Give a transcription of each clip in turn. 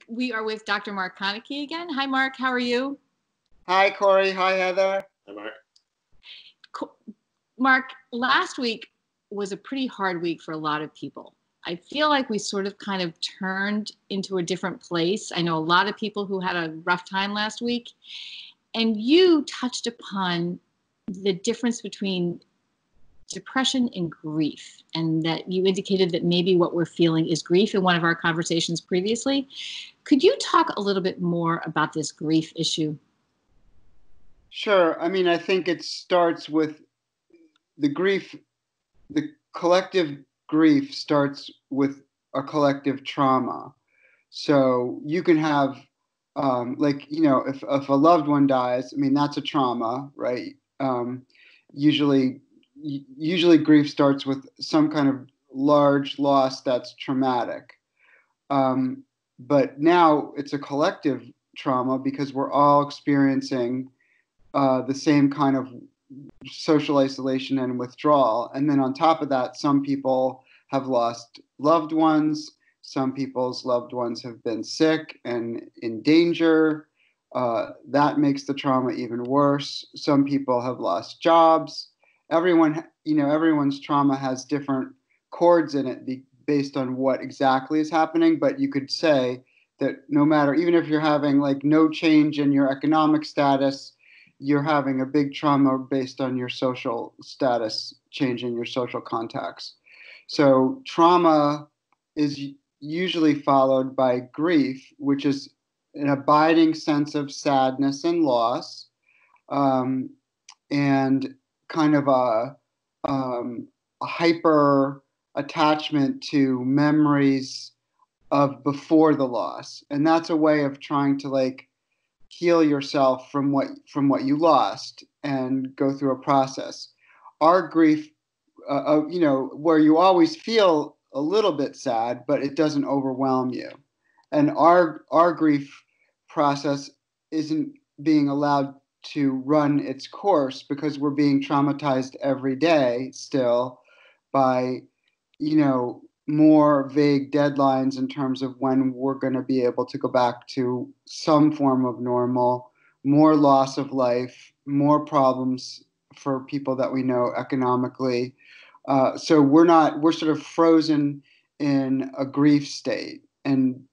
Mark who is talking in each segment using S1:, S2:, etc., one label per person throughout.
S1: We are with Dr. Mark Konecky again. Hi, Mark. How are you?
S2: Hi, Corey. Hi, Heather.
S3: Hi, Mark.
S1: Mark, last week was a pretty hard week for a lot of people. I feel like we sort of kind of turned into a different place. I know a lot of people who had a rough time last week, and you touched upon the difference between depression and grief, and that you indicated that maybe what we're feeling is grief in one of our conversations previously. Could you talk a little bit more about this grief issue?
S2: Sure. I mean, I think it starts with the grief, the collective grief starts with a collective trauma. So you can have, if a loved one dies, I mean, that's a trauma, right? Usually grief starts with some kind of large loss that's traumatic. But now it's a collective trauma because we're all experiencing the same kind of social isolation and withdrawal. And then on top of that, some people have lost loved ones. Some people's loved ones have been sick and in danger. That makes the trauma even worse. Some people have lost jobs. Everyone's trauma has different chords in it based on what exactly is happening. But you could say that no matter, even if you're having like no change in your economic status, you're having a big trauma based on your social status, changing your social contacts. So trauma is usually followed by grief, which is an abiding sense of sadness and loss, and kind of a hyper attachment to memories of before the loss. And that's a way of trying to like heal yourself from what you lost and go through a process. Our grief, where you always feel a little bit sad, but it doesn't overwhelm you. And our grief process isn't being allowed to run its course because we're being traumatized every day still by, more vague deadlines in terms of when we're going to be able to go back to some form of normal, more loss of life, more problems for people that we know economically. So we're sort of frozen in a grief state, and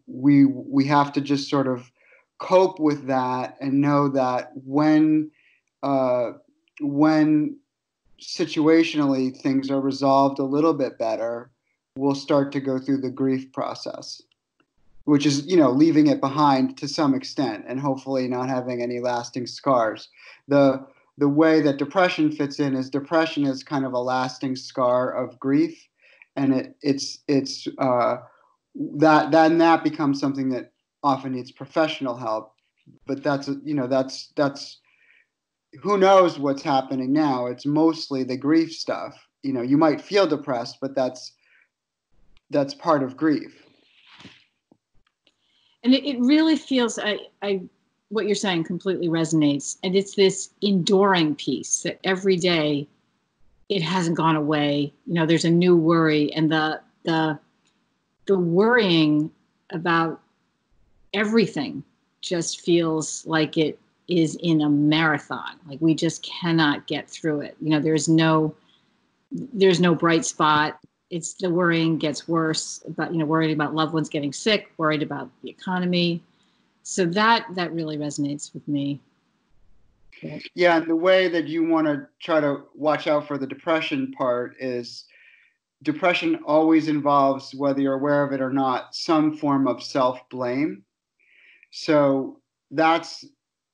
S2: we have to just sort of cope with that and know that when situationally things are resolved a little bit better, we'll start to go through the grief process, which is, leaving it behind to some extent and hopefully not having any lasting scars. The way that depression fits in is depression is kind of a lasting scar of grief, and that becomes something that often needs professional help. But that's who knows what's happening now. It's mostly the grief stuff. You might feel depressed, but that's part of grief.
S1: And it really feels, what you're saying completely resonates. And it's this enduring piece that every day it hasn't gone away. There's a new worry, and the worrying about everything just feels like it is in a marathon. Like we just cannot get through it. There's no bright spot. It's the worrying gets worse about, worried about loved ones getting sick, worried about the economy. So that really resonates with me.
S2: Yeah, and the way that you want to try to watch out for the depression part is depression always involves, whether you're aware of it or not, some form of self-blame. So that's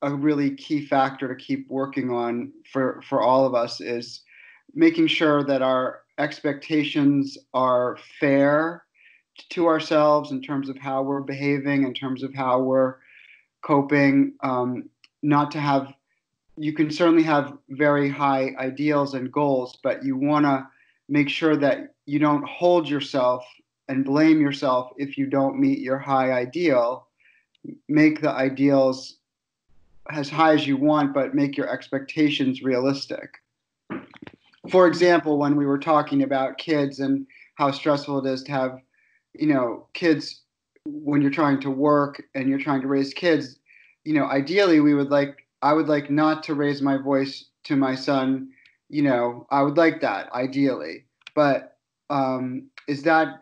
S2: a really key factor to keep working on for all of us, is making sure that our expectations are fair to ourselves in terms of how we're behaving, in terms of how we're coping. Not to have, you can certainly have very high ideals and goals, but you want to make sure that you don't hold yourself and blame yourself if you don't meet your high ideal. Make the ideals as high as you want, but make your expectations realistic. For example, when we were talking about kids and how stressful it is to have, kids when you're trying to work and you're trying to raise kids, ideally I would like not to raise my voice to my son. I would like that ideally, but is that,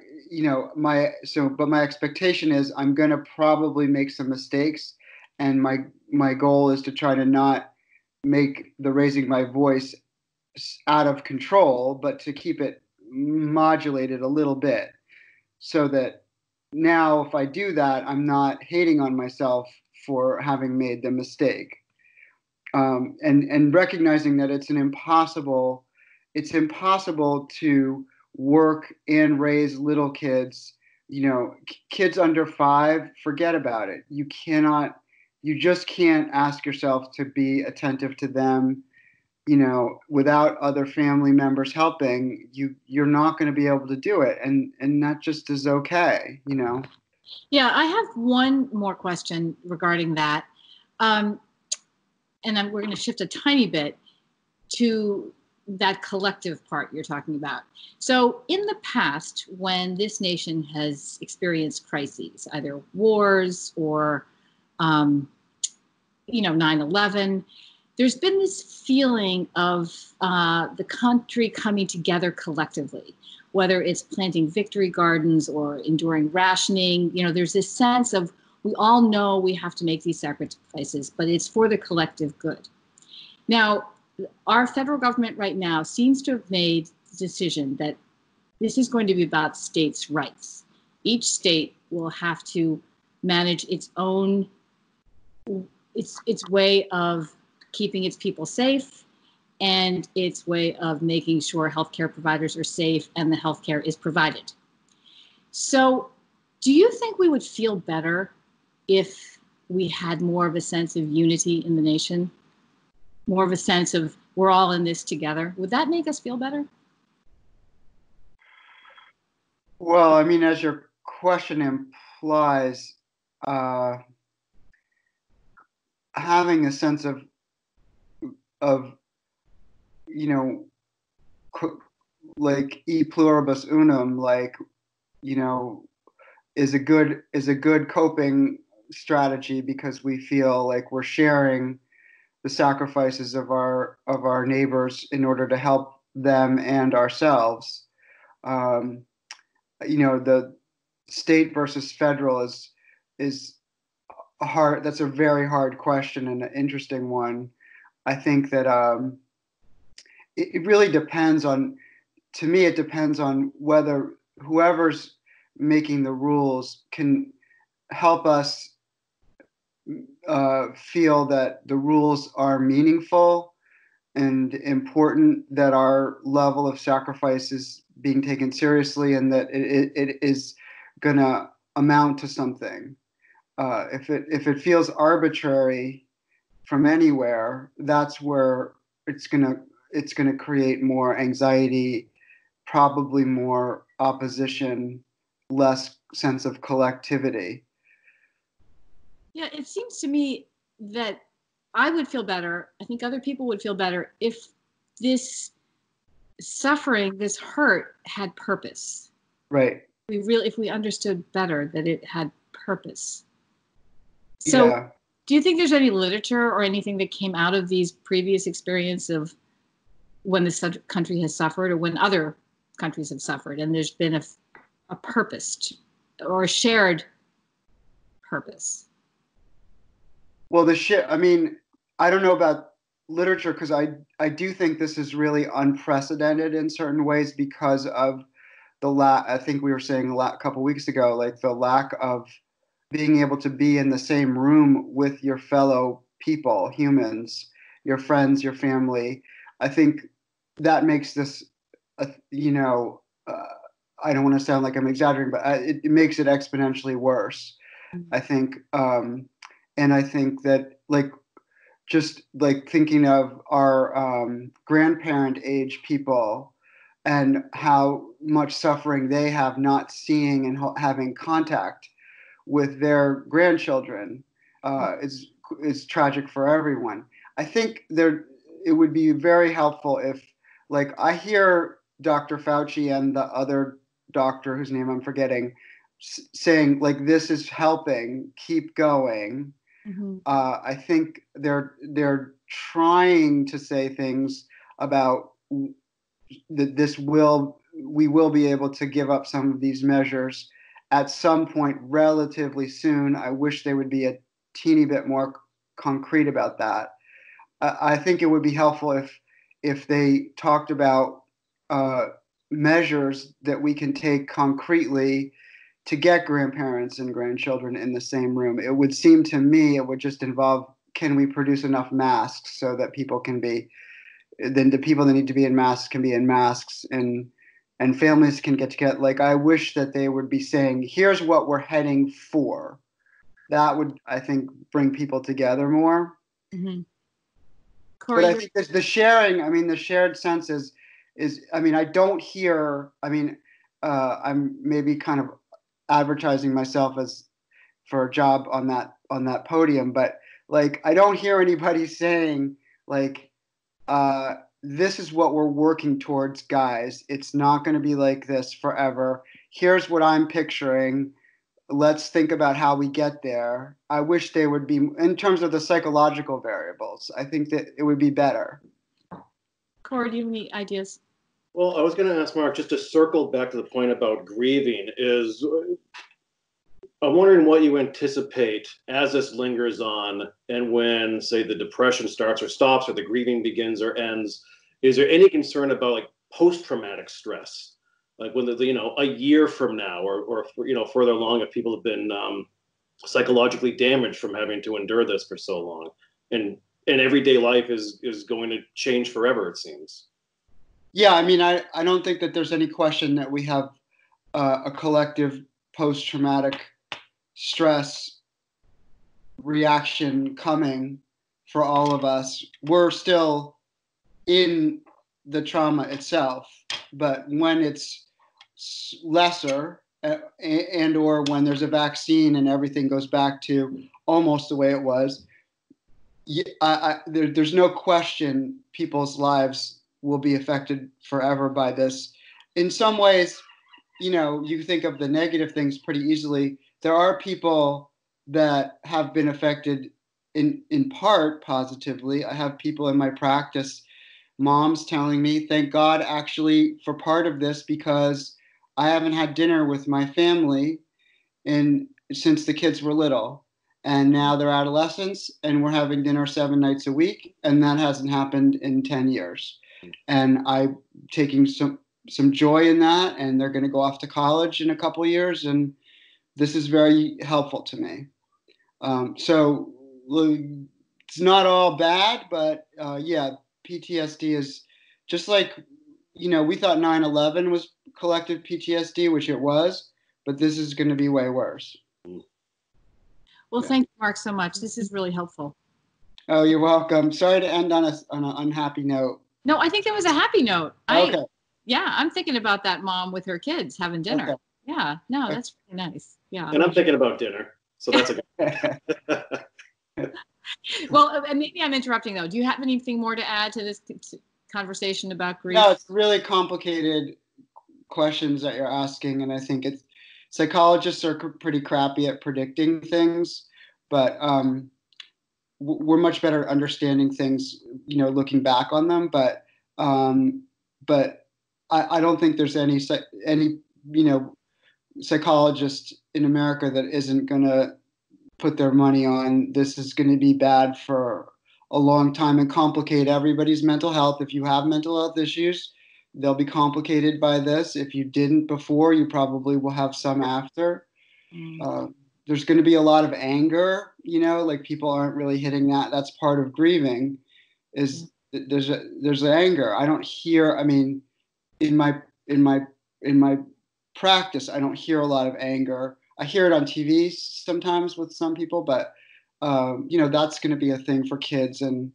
S2: but my expectation is I'm going to probably make some mistakes, and my goal is to try to not make the raising my voice out of control, but to keep it modulated a little bit, so that now if I do that, I'm not hating on myself for having made the mistake. And recognizing that it's impossible to work and raise little kids. Kids under 5, forget about it. You just can't ask yourself to be attentive to them. Without other family members helping, you're not going to be able to do it, and that just is okay.
S1: Yeah, I have one more question regarding that. Um, and we're going to shift a tiny bit to that collective part you're talking about. So in the past, when this nation has experienced crises, either wars or, 9/11, there's been this feeling of the country coming together collectively, whether it's planting victory gardens or enduring rationing. There's this sense of, we all know we have to make these sacrifices, but it's for the collective good. Now, our federal government right now seems to have made the decision that this is going to be about states' rights. Each state will have to manage its own, its way of keeping its people safe, and its way of making sure healthcare providers are safe and the healthcare is provided. So, do you think we would feel better if we had more of a sense of unity in the nation? More of a sense of, we're all in this together? Would that make us feel better?
S2: Well, I mean, as your question implies, uh, having a sense of you know like e pluribus unum, like, you know is a good coping strategy, because we feel like we're sharing the sacrifices of our neighbors in order to help them and ourselves. um, the state versus federal is that's a very hard question and an interesting one. I think that it really depends on, to me, it depends on whether whoever's making the rules can help us feel that the rules are meaningful and important, that our level of sacrifice is being taken seriously, and that it is going to amount to something. If it feels arbitrary from anywhere, that's where it's gonna create more anxiety, probably more opposition, less sense of collectivity.
S1: Yeah, it seems to me that I would feel better. I think other people would feel better if this suffering, this hurt, had purpose.
S2: Right.
S1: If we understood better that it had purpose. So,
S2: Yeah.
S1: do you think there's any literature or anything that came out of these previous experience of when this country has suffered, or when other countries have suffered, and there's been a purpose or a shared purpose?
S2: Well, the shit. I mean, I don't know about literature, because I do think this is really unprecedented in certain ways, because of I think we were saying a couple weeks ago, like the lack of being able to be in the same room with your fellow people, humans, your friends, your family. I think that makes this, uh, you know, uh, I don't want to sound like I'm exaggerating, but it makes it exponentially worse. I think, and I think that, like, just like thinking of our grandparent age people and how much suffering they have not seeing and having contact with their grandchildren, is tragic for everyone. I think it would be very helpful if, like, I hear Dr. Fauci and the other doctor whose name I'm forgetting saying like, this is helping, keep going.
S1: Mm-hmm.
S2: I think they're trying to say things about that we will be able to give up some of these measures at some point relatively soon. I wish they would be a teeny bit more concrete about that. I think it would be helpful if they talked about measures that we can take concretely to get grandparents and grandchildren in the same room. It would seem to me it would just involve, can we produce enough masks so that people can be, then the people that need to be in masks can be in masks, and families can get together. Like, I wish that they would be saying, here's what we're heading for. That would, I think, bring people together more.
S1: Mm-hmm.
S2: But I think the sharing, I mean, the shared sense is, I mean, I don't hear, I mean, I'm maybe kind of advertising myself as for a job on that podium, but like, I don't hear anybody saying like, this is what we're working towards, guys. It's not going to be like this forever. Here's what I'm picturing. Let's think about how we get there. I wish they would be, in terms of the psychological variables, I think that it would be better.
S1: Corey, do you have any ideas?
S3: Well, I was going to ask Mark, just to circle back to the point about grieving, is I'm wondering what you anticipate as this lingers on, and when, say, the depression starts or stops, or the grieving begins or ends. Is there any concern about like post-traumatic stress, like when a year from now, or further along, if people have been psychologically damaged from having to endure this for so long, and everyday life is going to change forever, it seems.
S2: Yeah, I mean, I don't think that there's any question that we have a collective post-traumatic stress reaction coming for all of us. We're still in the trauma itself, but when it's lesser and or when there's a vaccine and everything goes back to almost the way it was, there's no question people's lives will be affected forever by this. In some ways, you think of the negative things pretty easily. There are people that have been affected in part positively. I have people in my practice, moms telling me, thank God actually for part of this, because I haven't had dinner with my family since the kids were little. And now they're adolescents and we're having dinner 7 nights a week. And that hasn't happened in 10 years. And I'm taking some joy in that. And they're going to go off to college in a couple of years. And this is very helpful to me. So it's not all bad, but yeah, PTSD is just like, we thought 9/11 was collective PTSD, which it was, but this is going to be way worse.
S1: Well, thank you, Mark, so much. This is really helpful.
S2: Oh, you're welcome. Sorry to end on an unhappy note.
S1: No, I think that was a happy note.
S2: Okay.
S1: Yeah, I'm thinking about that mom with her kids having dinner. Okay. Yeah, no, that's really nice. Yeah.
S3: And I'm thinking about dinner, so that's a good.
S1: Well, maybe I'm interrupting though. Do you have anything more to add to this conversation about grief?
S2: No, it's really complicated questions that you're asking, and I think psychologists are pretty crappy at predicting things, but we're much better at understanding things, looking back on them. But I don't think there's any psychologist in America that isn't going to put their money on this is going to be bad for a long time and complicate everybody's mental health. If you have mental health issues, they'll be complicated by this. If you didn't before, you probably will have some after. There's going to be a lot of anger, like people aren't really hitting that. That's part of grieving, is there's anger. I don't hear, I mean, in my practice, I don't hear a lot of anger. I hear it on TV sometimes with some people, but that's going to be a thing for kids and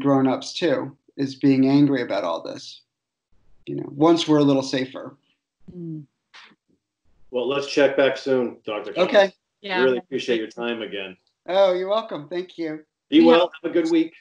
S2: grown-ups too, is being angry about all this. Once we're a little safer.
S3: Well, let's check back soon, Dr.
S2: Okay.
S3: Yeah. I really appreciate your time again.
S2: Oh, you're welcome. Thank you.
S3: Be well. Have a good week.